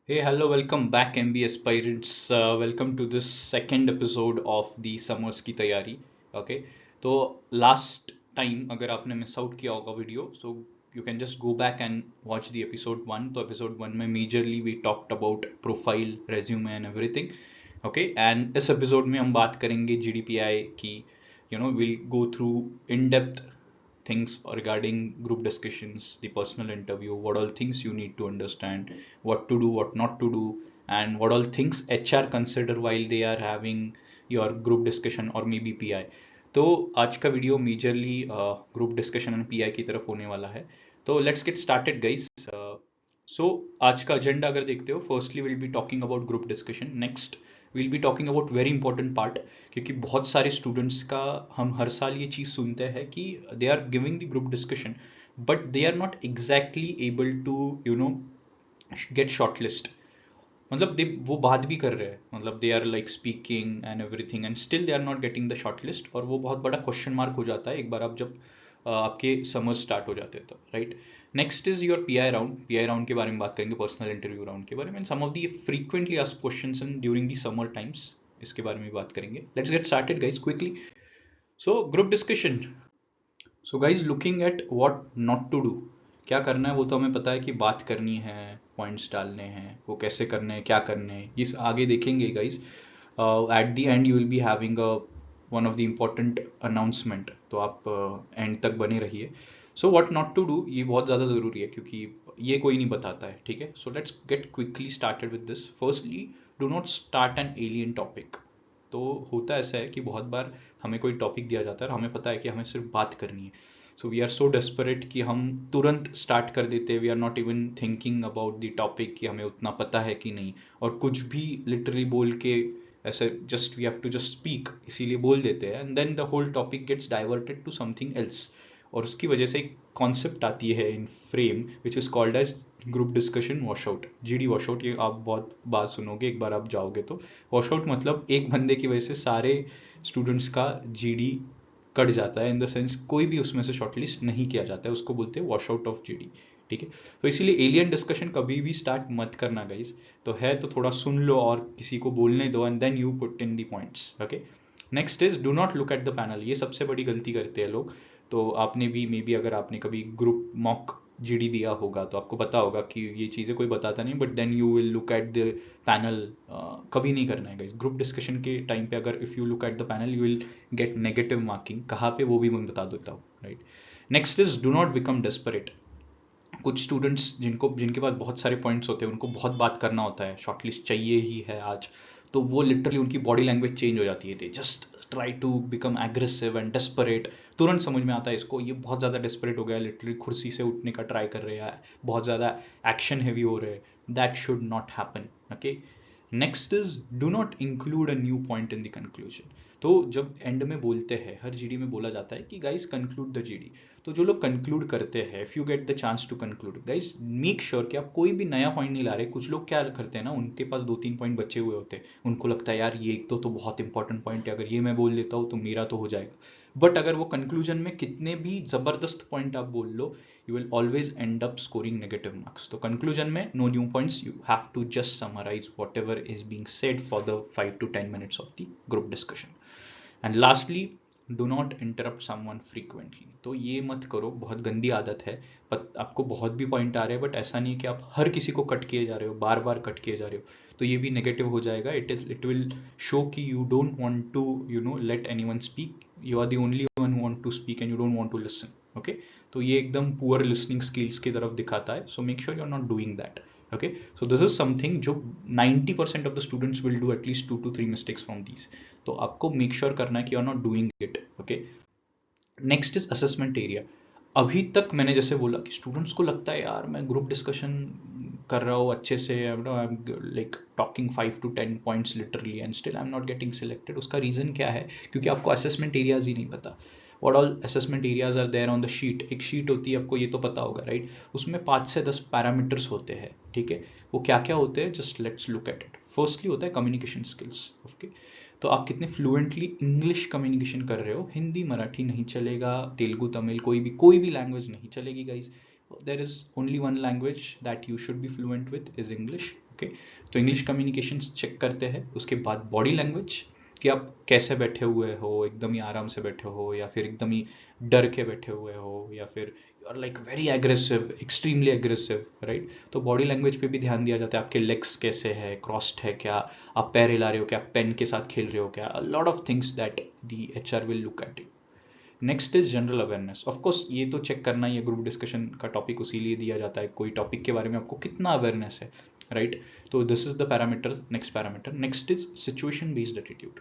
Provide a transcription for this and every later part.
Hey, hello, welcome back MB aspirants. Welcome to this second episode of the Summers की तैयारी. Okay, तो last time अगर आपने miss out किया होगा video, so you can just go back and watch the episode one. तो episode one में majorly we talked about profile, resume and everything. Okay, and इस episode में हम बात करेंगे GDPI की, we'll go through in-depth things regarding group discussions, the personal interview, what all things you need to understand, what to do, what not to do, and what all things HR consider while they are having your group discussion or maybe PI. तो आज का video majorly group discussion and pi की तरफ होने वाला है. तो let's get started guys. सो आज का एजेंडा अगर देखते हो, firstly will be talking about group discussion. Next will be talking about very important part, क्योंकि बहुत सारे स्टूडेंट्स का हम हर साल ये चीज़ सुनते हैं कि they are giving the group discussion but they are not exactly able to get short list. मतलब दे वो बात भी कर रहे हैं, मतलब they are like speaking and everything and still they are not getting the short list. और वो बहुत बड़ा क्वेश्चन मार्क हो जाता है एक बार आप जब आपके समर स्टार्ट हो जाते हैं तो, right. Next is your pi round के बारे में बात करेंगे, पर्सनल इंटरव्यू राउंड के बारे में, some of the frequently asked questions in during the summer times, इसके बारे में बात करेंगे. Let's get started guys quickly. So group discussion. So guys looking at what not to do, क्या करना है वो तो हमें पता है कि बात करनी है, पॉइंट्स डालने हैं, वो कैसे करने हैं, क्या करने हैं, ये आगे देखेंगे guys. At the end you will be having one of the important announcement, तो आप एंड तक बने रहिए. So what not to do ये बहुत ज़्यादा ज़रूरी है क्योंकि ये कोई नहीं बताता है, ठीक है. So let's get quickly started with this. Firstly, do not start an alien topic. तो होता ऐसा है कि बहुत बार हमें कोई टॉपिक दिया जाता है और हमें पता है कि हमें सिर्फ बात करनी है. So we are so desperate कि हम तुरंत स्टार्ट कर देते हैं. We are not even thinking about the topic कि हमें उतना पता है कि नहीं, और कुछ भी लिटरली बोल के ऐसे just we have to just speak इसीलिए बोल देते हैं and then the whole topic gets diverted to something else. और उसकी वजह से एक कॉन्सेप्ट आती है in frame which is called as group discussion washout, GD washout. ये आप बहुत बात सुनोगे एक बार आप जाओगे तो. वॉशआउट मतलब एक बंदे की वजह से सारे स्टूडेंट्स का जीडी कट जाता है, इन द सेंस कोई भी उसमें से शॉर्टलिस्ट नहीं किया जाता है, उसको बोलते हैं वॉश आउट ऑफ जीडी, ठीक है. तो इसीलिए एलियन डिस्कशन कभी भी स्टार्ट मत करना गाइज. तो है तो थोड़ा सुन लो और किसी को बोलने दो and then you put in the points, okay. Next is do not look at the panel. ये सबसे बड़ी गलती करते हैं लोग. तो आपने भी मे बी अगर आपने कभी ग्रुप मॉक जीडी दिया होगा तो आपको पता होगा कि ये चीज़ें कोई बताता नहीं, but then you will look at the panel. कभी नहीं करना है गाइज ग्रुप डिस्कशन के टाइम पे. अगर if you look at the panel you will get negative marking. कहाँ पे वो भी मैं बता देता हूँ, right. Next is do not become desperate. कुछ स्टूडेंट्स जिनके पास बहुत सारे पॉइंट्स होते हैं, उनको बहुत बात करना होता है, शॉर्टलिस्ट चाहिए ही है आज, तो वो लिटरली उनकी बॉडी लैंग्वेज चेंज हो जाती है. They just try to become aggressive and desperate. तुरंत समझ में आता है इसको ये बहुत ज़्यादा डेस्परेट हो गया है, लिटरली कुर्सी से उठने का ट्राई कर रहे हैं, बहुत ज़्यादा एक्शन हैवी हो रहे हैं. That should not happen, okay. Next is do not include a new point in the conclusion. तो जब एंड में बोलते हैं, हर जीडी में बोला जाता है कि गाइस कंक्लूड द जीडी. तो जो लोग कंक्लूड करते हैं, if you get the chance to conclude guys, make sure कि आप कोई भी नया पॉइंट नहीं ला रहे. कुछ लोग क्या करते हैं ना, उनके पास 2-3 पॉइंट बचे हुए होते हैं, उनको लगता है यार ये एक तो बहुत इंपॉर्टेंट पॉइंट है, अगर ये मैं बोल देता हूँ तो मेरा तो हो जाएगा. बट अगर वो कंक्लूजन में कितने भी जबरदस्त पॉइंट आप बोल लो, you will always end up scoring negative marks. तो conclusion में no new points, you have to just summarize whatever is being said for the 5 to 10 minutes of the group discussion. And lastly, do not interrupt someone frequently. तो ये मत करो, बहुत गंदी आदत है. आपको बहुत भी पॉइंट आ रहे हैं बट ऐसा नहीं कि आप हर किसी को कट किए जा रहे हो, बार बार कट किए जा रहे हो, तो ये भी नेगेटिव हो जाएगा. इट विल शो कि you don't want to let anyone speak. You are the only one who want to speak and you don't want to listen, okay. तो ये एकदम पुअर लिसनिंग स्किल्स की तरफ दिखाता है. So make sure you are not doing that, okay. So this is something जो 90% of the students will do at least 2 to 3 mistakes from these. तो आपको मेक श्योर करना है कि you are not doing it, okay. Next is assessment area. अभी तक मैंने जैसे बोला कि स्टूडेंट्स को लगता है यार मैं ग्रुप डिस्कशन कर रहा हूँ अच्छे से, I am like talking 5 to 10 points literally and still I am not getting selected. उसका रीज़न क्या है? क्योंकि आपको असेसमेंट एरियाज ही नहीं पता. What all assessment areas are there on the sheet. एक शीट होती है, आपको ये तो पता होगा, राइट. उसमें 5 से 10 पैरामीटर्स होते हैं, ठीक है. वो क्या क्या होते हैं, just let's look at it. Firstly होता है कम्युनिकेशन स्किल्स, ओके. तो आप कितने फ्लुएंटली इंग्लिश कम्युनिकेशन कर रहे हो. हिंदी मराठी नहीं चलेगा, तेलुगु तमिल कोई भी लैंग्वेज नहीं चलेगी guys. There is only one language that you should be fluent with is English. Okay, तो इंग्लिश कम्युनिकेशन चेक करते हैं। उसके बाद बॉडी लैंग्वेज, कि आप कैसे बैठे हुए हो, एकदम ही आराम से बैठे हो या फिर एकदम ही डर के बैठे हुए हो, या फिर you are like very aggressive, extremely aggressive, right. तो बॉडी लैंग्वेज पे भी ध्यान दिया जाता है। आपके लेग्स कैसे है, क्रॉस्ड है क्या, आप पैर हिला रहे हो क्या, पेन के साथ खेल रहे हो क्या, अ lot of things that the HR will look at it. Next is general awareness. Of course ये तो चेक करना ही है, ग्रुप डिस्कशन का टॉपिक उसी लिए दिया जाता है, कोई टॉपिक के बारे में आपको कितना अवेयरनेस है, राइट। तो this is the parameter, next parameter. Next is situation based attitude.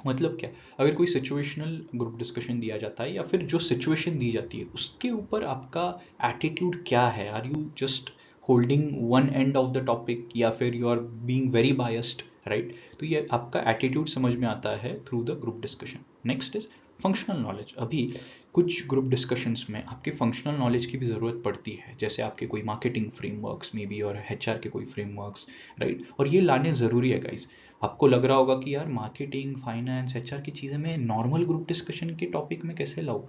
मतलब क्या, अगर कोई सिचुएशनल ग्रुप डिस्कशन दिया जाता है या फिर जो सिचुएशन दी जाती है उसके ऊपर आपका एटीट्यूड क्या है, are you just holding one end of the topic या फिर you are being very biased, right. तो ये आपका एटीट्यूड समझ में आता है through the group discussion. Next is functional knowledge. अभी कुछ ग्रुप डिस्कशंस में आपके फंक्शनल नॉलेज की भी ज़रूरत पड़ती है, जैसे आपके कोई मार्केटिंग फ्रेमवर्क्स में भी और HR के कोई फ्रेमवर्क्स, राइट। और ये लाने ज़रूरी है गाइज। आपको लग रहा होगा कि यार मार्केटिंग, फाइनेंस, HR की चीज़ें मैं नॉर्मल ग्रुप डिस्कशन के टॉपिक में कैसे लाऊं।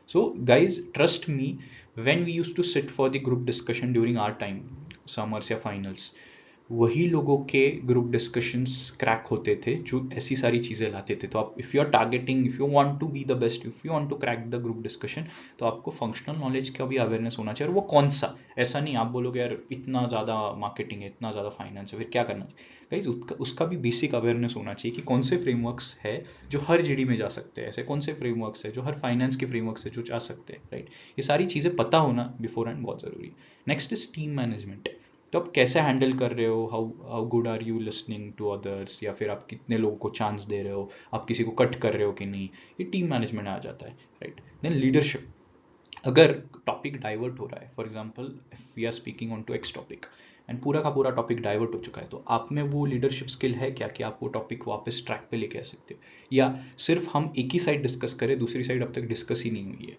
So guys trust me, when we used to sit for the group discussion during our time, summers या फाइनल्स, वही लोगों के ग्रुप डिस्कशंस क्रैक होते थे जो ऐसी सारी चीज़ें लाते थे। तो आप if you are targeting, if you want to be the best, if you want to crack the group discussion, तो आपको फंक्शनल नॉलेज का भी अवेयरनेस होना चाहिए। और वो कौन सा, ऐसा नहीं आप बोलोगे यार इतना ज़्यादा मार्केटिंग है, इतना ज़्यादा फाइनेंस है, फिर क्या करना चाहिए। गाइज उसका भी बेसिक अवेयरनेस होना चाहिए कि कौन से फ्रेमवर्क्स है जो हर GD में जा सकते हैं, ऐसे कौन से फ्रेमवर्क्स है जो हर फाइनेंस के फ्रेमवर्क से जो जा सकते हैं, राइट। ये सारी चीज़ें पता होना बिफोर हैंड बहुत ज़रूरी है। Next is team management. तो आप कैसे हैंडल कर रहे हो, how good are you listening to others, या फिर आप कितने लोगों को चांस दे रहे हो, आप किसी को कट कर रहे हो कि नहीं, ये टीम मैनेजमेंट आ जाता है, राइट। Then leadership. अगर टॉपिक डाइवर्ट हो रहा है, for example if we are speaking on to X topic and पूरा का पूरा टॉपिक डाइवर्ट हो चुका है, तो आप में वो लीडरशिप स्किल है क्या कि आप वो टॉपिक वापस ट्रैक पे लेके आ सकते हो, या सिर्फ हम एक ही साइड डिस्कस करें, दूसरी साइड अब तक डिस्कस ही नहीं हुई है।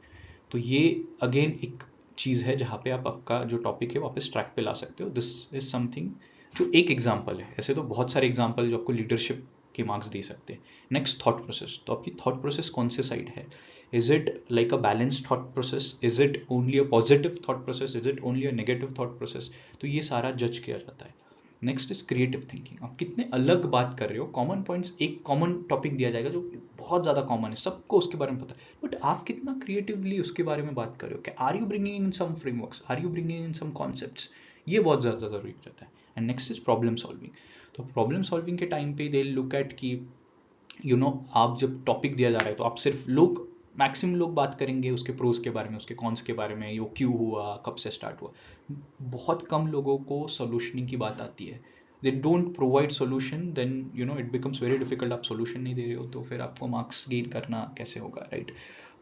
तो ये अगेन एक चीज़ है जहाँ पे आप आपका जो टॉपिक है वापस ट्रैक पे ला सकते हो। दिस इज समथिंग जो एक एग्जाम्पल है, ऐसे तो बहुत सारे एग्जाम्पल है जो आपको लीडरशिप के मार्क्स दे सकते हैं। Next thought process. तो आपकी थॉट प्रोसेस कौन से साइड है, is it like a balanced thought process, is it only a positive thought process, is it only a negative thought process, तो ये सारा जज किया जाता है। Next is creative thinking. आप कितने अलग बात कर रहे हो, कॉमन पॉइंट्स, एक कॉमन टॉपिक दिया जाएगा जो बहुत ज़्यादा कॉमन है, सबको उसके बारे में पता है, बट आप कितना क्रिएटिवली उसके बारे में बात कर रहे हो, क्या are you bringing in some frameworks, are you bringing in some concepts, ये बहुत ज़्यादा ज़रूरी हो जाता है। And next is problem solving. तो प्रॉब्लम सॉल्विंग के टाइम पे दे लुक एट कि आप जब टॉपिक दिया जा रहा है तो आप सिर्फ मैक्सिमम लोग बात करेंगे उसके प्रोज के बारे में, उसके कॉन्स के बारे में, ये क्यों हुआ, कब से स्टार्ट हुआ। बहुत कम लोगों को सोल्यूशनिंग की बात आती है। They don't provide solution, then it becomes very difficult. आप सोल्यूशन नहीं दे रहे हो तो फिर आपको मार्क्स गेन करना कैसे होगा, राइट।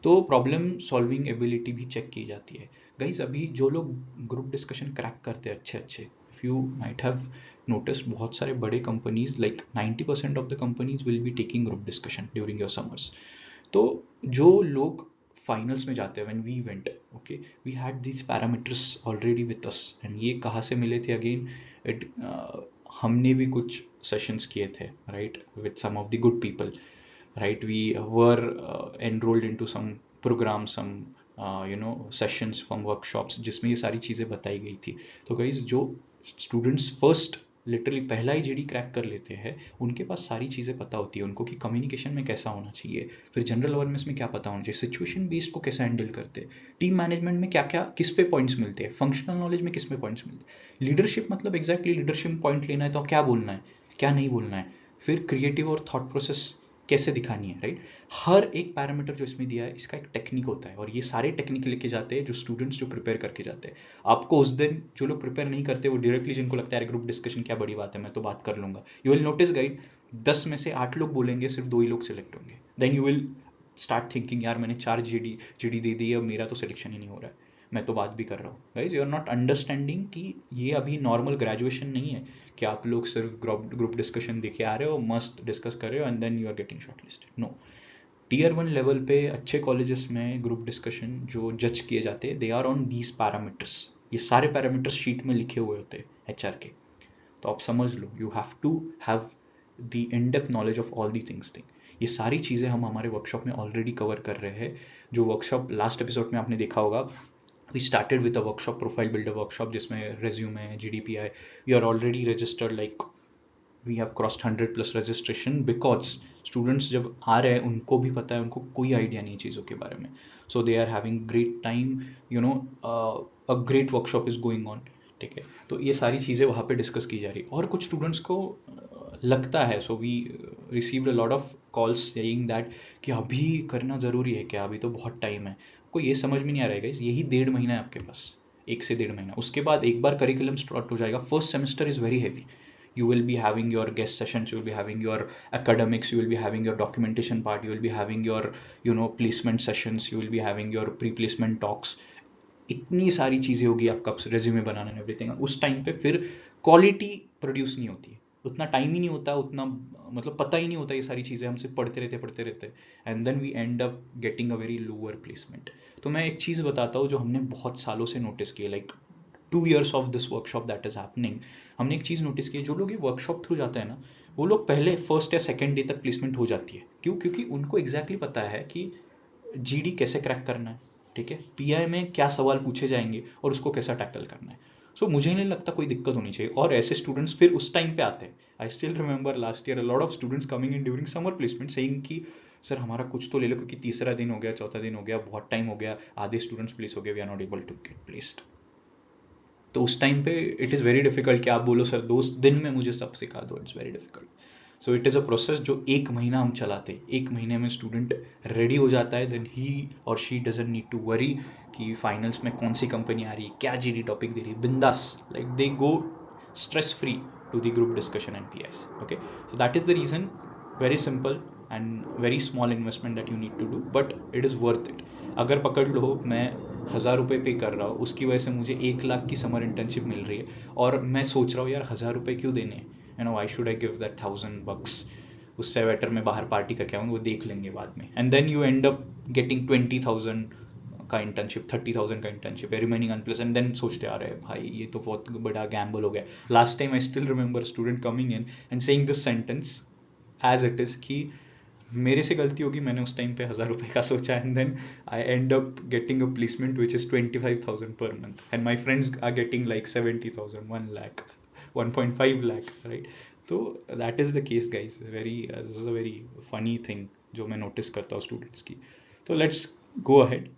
तो प्रॉब्लम सॉल्विंग एबिलिटी भी चेक की जाती है। गाइज अभी जो लोग ग्रुप डिस्कशन क्रैक करते हैं अच्छे अच्छे, if you might have notice, बहुत सारे बड़े companies like 90% of the companies will be taking group discussion during your summers. तो जो लोग फाइनल्स में जाते हैं, when we went, okay, we had these parameters already with us. And ये कहाँ से मिले थे अगेन, इट हमने भी कुछ सेशंस किए थे, right, with some of the good people, right, we were enrolled into some programs, some sessions from workshops जिसमें ये सारी चीज़ें बताई गई थी। तो गाइज जो स्टूडेंट्स फर्स्ट लिटरली पहला ही GD क्रैक कर लेते हैं, उनके पास सारी चीज़ें पता होती है उनको कि कम्युनिकेशन में कैसा होना चाहिए, फिर जनरल अवेयरनेस में क्या पता होना चाहिए, सिचुएशन बेस्ड को कैसे हैंडल करते हैं, टीम मैनेजमेंट में क्या क्या किस पे पॉइंट्स मिलते हैं, फंक्शनल नॉलेज में किस पे पॉइंट्स मिलते हैं, लीडरशिप मतलब एग्जैक्टली लीडरशिप पॉइंट लेना है तो क्या बोलना है, क्या नहीं बोलना है, फिर क्रिएटिव और थॉट प्रोसेस कैसे दिखानी है, राइट। हर एक पैरामीटर जो इसमें दिया है इसका एक टेक्निक होता है, और ये सारे टेक्निक लेके जाते हैं जो स्टूडेंट्स जो प्रिपेयर करके जाते हैं। आपको उस दिन जो लोग प्रिपेयर नहीं करते वो डायरेक्टली, जिनको लगता है ग्रुप डिस्कशन क्या बड़ी बात है, मैं तो बात कर लूंगा, यू विल नोटिस गाइड 10 में से 8 लोग बोलेंगे, सिर्फ 2 ही लोग सिलेक्ट होंगे। Then you will start thinking यार मैंने 4 GD दे दी है, अब मेरा तो सिलेक्शन ही नहीं हो रहा है, मैं तो बात भी कर रहा हूँ। Guys you are not understanding कि ये अभी नॉर्मल ग्रेजुएशन नहीं है कि आप लोग सिर्फ ग्रुप डिस्कशन देखे आ रहे हो, मस्त डिस्कस कर रहे हो and then you are getting shortlisted. No, Tier 1 level पे अच्छे कॉलेजेस में ग्रुप डिस्कशन जो जज किए जाते हैं, they are on these parameters. ये सारे पैरामीटर्स शीट में लिखे हुए होते हैं HR के, तो आप समझ लो you have to have the in depth knowledge of all the things. ये सारी चीज़ें हम हमारे वर्कशॉप में ऑलरेडी कवर कर रहे हैं। जो वर्कशॉप लास्ट एपिसोड में आपने देखा होगा, we started with a workshop, profile builder workshop, जिसमें resume, GDPI, we are already registered, like we have crossed 100+ registration, because students जब आ रहे हैं उनको भी पता है, उनको कोई आइडिया नहीं है चीज़ों के बारे में, so they are having great time, you know, a great workshop is going on, ठीक है। तो ये सारी चीज़ें वहाँ पे डिस्कस की जा रही है, और कुछ स्टूडेंट्स को लगता है, so we received a lot of calls saying that कि अभी करना ज़रूरी है क्या, अभी तो बहुत टाइम है। आपको ये समझ में नहीं आ रहा है गाइस, यही 1.5 महीना है आपके पास, 1 से 1.5 महीना, उसके बाद एक बार करिकुलम स्टार्ट हो जाएगा। First semester is very heavy, you will be having your guest sessions, you will be having your academics, you will be having your documentation part, you will be having your, you know, placement sessions, you will be having your pre-placement talks, इतनी सारी चीज़ें होगी आपका resume बनाने में, everything. उस time पे फिर क्वालिटी प्रोड्यूस नहीं होती है, उतना टाइम ही नहीं होता, उतना मतलब पता ही नहीं होता, ये सारी चीज़ें हम सिर्फ पढ़ते रहते, and then we end up getting a very lower placement. तो मैं एक चीज़ बताता हूँ जो हमने बहुत सालों से नोटिस की है, like 2 years of this workshop that is happening. हमने एक चीज़ नोटिस की है, जो लोग ये वर्कशॉप थ्रू जाते हैं ना, वो लोग पहले फर्स्ट या सेकेंड डे तक प्लेसमेंट हो जाती है। क्यों? क्योंकि उनको एग्जैक्टली पता है कि GD कैसे क्रैक करना है, ठीक है, PI में क्या सवाल पूछे जाएंगे और उसको कैसा टैकल करना है। सो मुझे नहीं लगता कोई दिक्कत होनी चाहिए, और ऐसे स्टूडेंट्स फिर उस टाइम पे आते हैं। आई still remember last year a lot of students coming in during summer placement saying कि सर हमारा कुछ तो ले लो, क्योंकि तीसरा दिन हो गया, चौथा दिन हो गया, बहुत टाइम हो गया, आधे स्टूडेंट्स प्लेस हो गए, we are not able to get placed. तो उस टाइम पे इट इज़ वेरी डिफिकल्ट कि आप बोलो सर 2 दिन में मुझे सब सिखा दो, it's very difficult. So it is a process जो 1 महीना हम चलाते हैं, 1 महीने में स्टूडेंट रेडी हो जाता है, देन ही और she doesn't need to worry कि फाइनल्स में कौन सी कंपनी आ रही है, क्या GD टॉपिक दे रही है, बिंदास, like they go stress free to the group discussion and PS। Okay, so that is the reason, very simple and very small investment that you need to do, but it is worth it. अगर पकड़ लो मैं 1,000 रुपये पे कर रहा हूँ, उसकी वजह से मुझे 1 लाख की समर इंटर्नशिप मिल रही है, और मैं सोच रहा हूँ यार 1,000 रुपये क्यों देने, you know, why should I give that $1,000, उससे बेटर मैं बाहर पार्टी करके आऊँगा, वो देख लेंगे बाद में, and then you end up getting 20,000 का इंटर्नशिप, 30,000 का इंटर्नशिप, रिमेनिंग अनप्लस, एंड देन सोचते आ रहे हैं भाई ये तो बहुत बड़ा गैम्बल हो गया। Last time I still remember student coming in and saying this sentence as it is कि मेरे से गलती होगी, मैंने उस टाइम पे 1,000 रुपये का सोचा, and then I end up getting a placement which is 25,000 per month, and my friends are getting like 70,000, 1 lakh, 1.5 lakh, right. तो that is the case guys, very this is a very funny thing जो मैं notice करता हूँ students की। तो let's go ahead.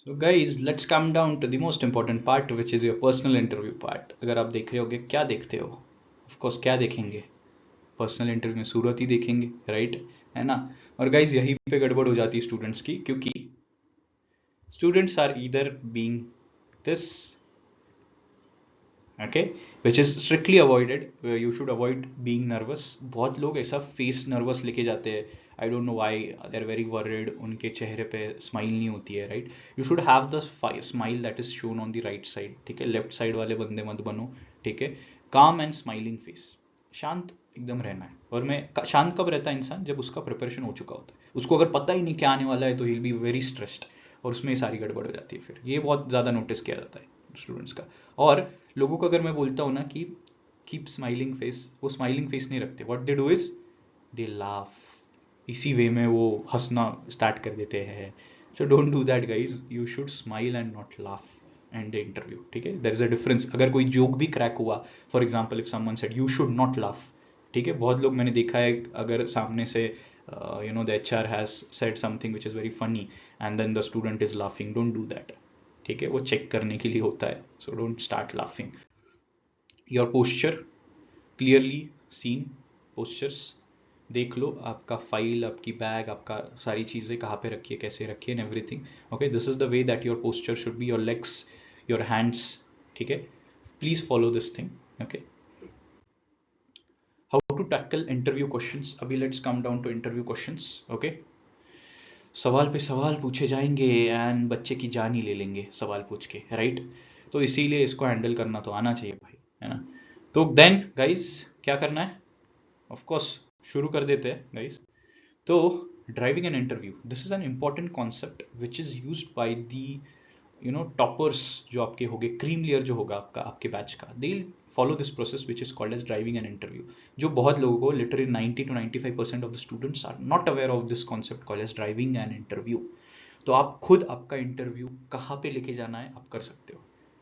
So guys let's come down to the most important part which is your personal interview part. अगर आप देख रहे होगे, क्या देखते हो, ऑफकोर्स क्या देखेंगे, पर्सनल इंटरव्यू में सूरत ही देखेंगे, राइट, है ना। और गाइज यहीं पे गड़बड़ हो जाती है स्टूडेंट्स की, क्योंकि students are either being this, okay, which is strictly avoided, you should avoid being nervous. बहुत लोग ऐसा फेस नर्वस लेके जाते हैं, I don't know why, they are very worried, उनके चेहरे पे स्माइल नहीं होती है, राइट। You should have the smile that is shown on the right side, ठीक है, लेफ्ट साइड वाले बंदे मत बनो, ठीक है। काम एंड स्माइलिंग फेस, शांत एकदम रहना है। और मैं शांत कब रहता है इंसान, जब उसका प्रिपरेशन हो चुका होता है, उसको अगर पता ही नहीं क्या आने वाला है तो he will be very stressed, और उसमें सारी गड़बड़ हो जाती है। फिर ये बहुत ज़्यादा नोटिस किया जाता है स्टूडेंट्स का। और लोगों को अगर मैं बोलता हूँ ना कि कीप स्माइलिंग फेस, वो स्माइलिंग फेस नहीं रखते, what they do is they laugh, इसी वे में वो हंसना स्टार्ट कर देते हैं। So don't do that guys, you should smile and not laugh and the interview, ठीक है। There is a difference. अगर कोई जोक भी क्रैक हुआ, for example if someone said you should not laugh, ठीक है, बहुत लोग मैंने देखा है, अगर सामने से you know the HR has said something which is very funny and then the student is laughing, don't do that, ठीक है, वो चेक करने के लिए होता है, so don't start laughing. Your posture clearly seen, postures देख लो, आपका फाइल, आपकी बैग, आपका सारी चीज़ें कहाँ पे रखी है, कैसे रखी है, and everything, okay. This is the way that your posture should be, your legs, your hands, ठीक है, please follow this thing, okay. How to tackle interview questions, अभी let's come down to interview questions, okay. सवाल पे सवाल पूछे जाएंगे and बच्चे की जान ही ले लेंगे सवाल पूछ के, राइट। तो इसीलिए इसको हैंडल करना तो आना चाहिए भाई, है ना। तो देन गाइस क्या करना है, ऑफ कोर्स शुरू कर देते हैं गाइस। तो driving an interview, this is an important concept which is used by the you know toppers, जो आपके होंगे, क्रीम लेयर जो होगा आपका, आपके बैच का, they follow this process which is called as driving an interview. जो बहुत लोगों को, literally 90 to 95% of the students are not aware of this concept called as driving an interview. तो आप खुद आपका इंटरव्यू कहाँ पे लेके जाना है आप कर सकते हो,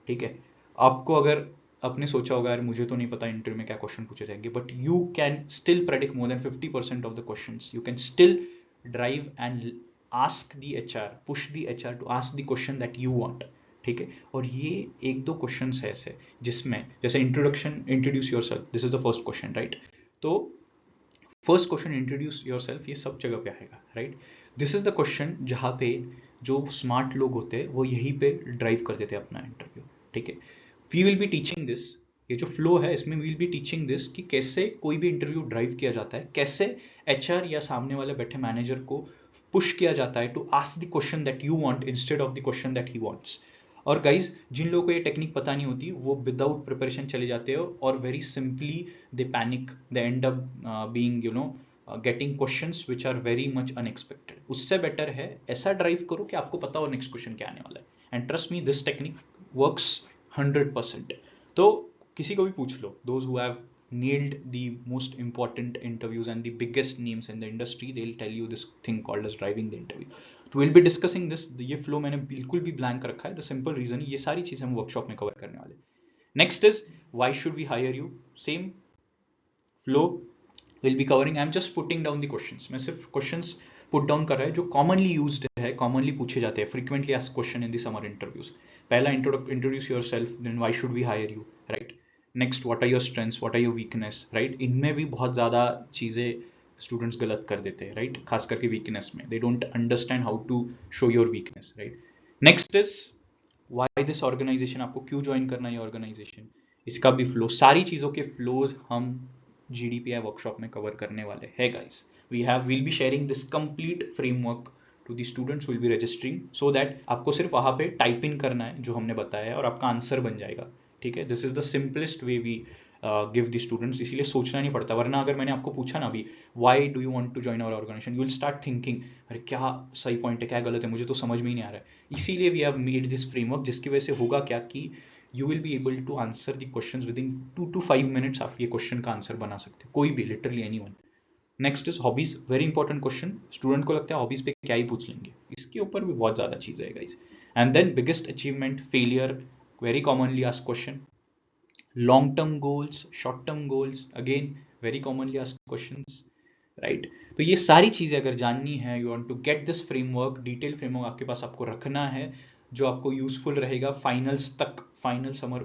ठीक है। आपको अगर आपने सोचा होगा यार मुझे तो नहीं पता इंटरव्यू में क्या क्वेश्चन पूछे जाएंगे, but you can still predict more than 50% of the questions, you can still drive and ask the HR, push the HR to ask the question that you want, ठीक है। और ये एक दो क्वेश्चंस है ऐसे जिसमें जैसे introduce yourself, this is the first question, right. तो फर्स्ट क्वेश्चन इंट्रोड्यूस योरसेल्फ ये सब जगह पे आएगा, right. This is the question जहाँ पे जो स्मार्ट लोग होते हैं वो यहीं पे ड्राइव कर देते हैं अपना इंटरव्यू, ठीक है। We will be teaching this, ये जो फ्लो है इसमें we will be teaching this कि कैसे कोई भी इंटरव्यू ड्राइव किया जाता है, कैसे एचआर या सामने वाले बैठे मैनेजर को पुश किया जाता है to ask the question that you want instead of the question that he wants. और गाइज जिन लोगों को ये टेक्निक पता नहीं होती वो विदाउट प्रिपरेशन चले जाते हो और very simply they panic, they end up being getting questions which are very much unexpected. उससे बेटर है ऐसा ड्राइव करो कि आपको पता हो नेक्स्ट क्वेश्चन क्या आने वाला है, and trust me this technique works 100%। तो किसी को भी पूछ लो, those who have nailed the most important interviews and the biggest names in the industry, they'll tell you this thing called as driving the interview. तो we'll be discussing this, ये flow मैंने बिल्कुल भी ब्लैंक रखा है, the simple reason ये सारी चीजें हम वर्कशॉप में कवर करने वाले। Next is why should we hire you, same flow will be covering. I am just putting down the questions, मैं सिर्फ क्वेश्चंस पुट डाउन कर रहा है जो कॉमनली यूज्ड है, कॉमनली पूछे जाते हैं, frequently asked question in the summer interviews. पहला introduce yourself, then why should we hire you, right. Next what are your strengths, what are your weakness, right. इनमें भी बहुत ज़्यादा चीज़ें स्टूडेंट्स गलत कर देते हैं, राइट, खास करके वीकनेस में, they don't understand how to show your weakness, right. Next is why this organization, आपको क्यों ज्वाइन करना है ये ऑर्गेनाइजेशन, इसका भी फ्लो, सारी चीज़ों के फ्लोज हम GDPI वर्कशॉप में कवर करने वाले हैं guys. Will be sharing this complete framework to the students will be registering, so that आपको सिर्फ वहाँ पे टाइप इन करना है जो हमने बताया है और आपका आंसर बन जाएगा, ठीक है। This is the simplest way we give the students, इसीलिए सोचना नहीं पड़ता। वरना अगर मैंने आपको पूछा ना अभी why do you want to join our organization, you will start thinking अरे क्या सही पॉइंट है क्या गलत है, मुझे तो समझ में ही नहीं आ रहा है। इसीलिए we have made this framework, जिसकी वजह से होगा क्या कि you will be able to answer the questions within 2 to 5 minutes. आप ये क्वेश्चन का आंसर बना सकते हो, कोई भी, literally anyone. Next is hobbies, very important question, student को लगता है हॉबीज पे क्या ही पूछ लेंगे, इसके ऊपर भी बहुत ज्यादा चीज है guys. And then biggest achievement, failure, very commonly asked question. Long term goals, short term goals, again very commonly asked questions, right. तो ये सारी चीजें अगर जाननी है, you want to get this framework, detail framework आपके पास आपको रखना है जो आपको यूजफुल रहेगा फाइनल्स तक, फाइनल समर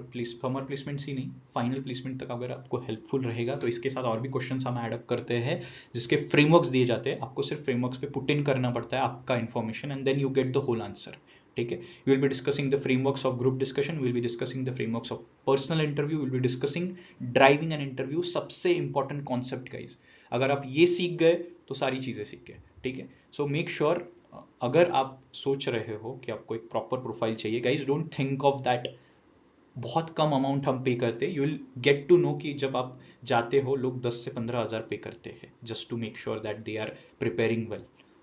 प्लेसमेंट्स ही नहीं, फाइनल प्लेसमेंट तक अगर आपको हेल्पफुल रहेगा। तो इसके साथ और भी क्वेश्चंस हम ऐड अप करते हैं जिसके फ्रेमवर्क्स दिए जाते हैं, आपको सिर्फ फ्रेमवर्क्स पे पुट इन करना पड़ता है आपका information, and then you get the whole answer, ठीक है। You will be discussing the frameworks of group discussion, will be discussing the frameworks of personal interview, will be discussing driving an interview. सबसे important concept guys, अगर आप ये सीख गए तो सारी चीजें सीख गए, ठीक है। सो मेक श्योर, अगर आप सोच रहे हो कि आपको एक प्रॉपर प्रोफाइल चाहिए, guys don't think of that बहुत कम अमाउंट हम पे करते हैं। You will get to know कि जब आप जाते हो लोग 10 से 15 हज़ार पे करते हैं just to make sure that they are preparing well,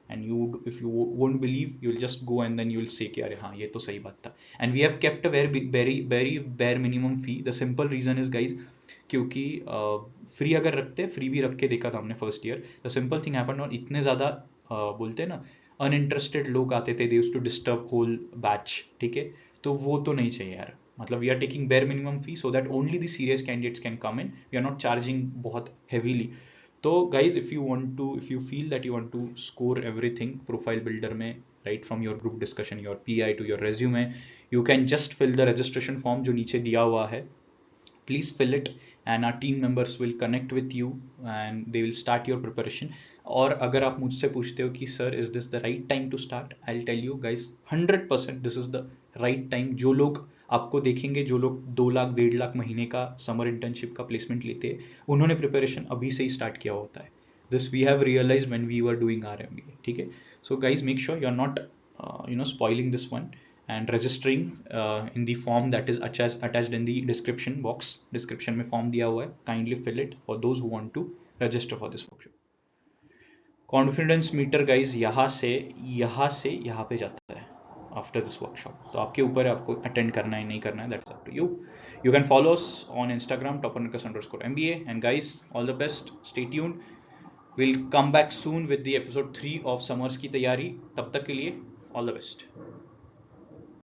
and you if you won't believe you will just go and then you will say कि अरे हाँ ये तो सही बात था। And we have kept a very very bare minimum fee, the simple reason is guys क्योंकि free अगर रखते, फ्री भी रख के देखा था हमने first year, the simple thing happened, और इतने ज़्यादा बोलते हैं ना अनइंटरेस्टेड लोग आते थे, they used to disturb whole batch, ठीक है। तो वो तो नहीं चाहिए यार, मतलब we are taking bare minimum fee so that only the serious candidates can come in, we are not charging बहुत हेवीली। तो guys if you feel that you want to score everything profile builder में, right from your group discussion, your PI to your resume, you can just fill the registration form जो नीचे दिया हुआ है, please fill it and our team members will connect with you and they will start your preparation. और अगर आप मुझसे पूछते हो कि sir is this the right time to start, I will tell you guys 100% this is the right time. जो लोग आपको देखेंगे, जो लोग 2 लाख 1.5 लाख महीने का समर इंटर्नशिप का प्लेसमेंट लेते हैं, उन्होंने प्रिपरेशन अभी से ही स्टार्ट किया होता है। This we have realize when we were doing our MBA, ठीक है। So guys make sure you are not spoiling this one and registering in the form that is attached in the description box, description में form दिया हुआ है, kindly fill it for those who want to register for this workshop. Confidence meter guys यहाँ से यहाँ पे जाता है आफ्टर दिस वर्कशॉप, तो आपके ऊपर है आपको अटेंड करना है नहीं करना है, that's up to you. You can follow us on Instagram topernarkas_MBA, and guys all the best, stay tuned, we'll come back soon with the episode 3 of summers की तैयारी। तब तक के लिए ऑल द बेस्ट।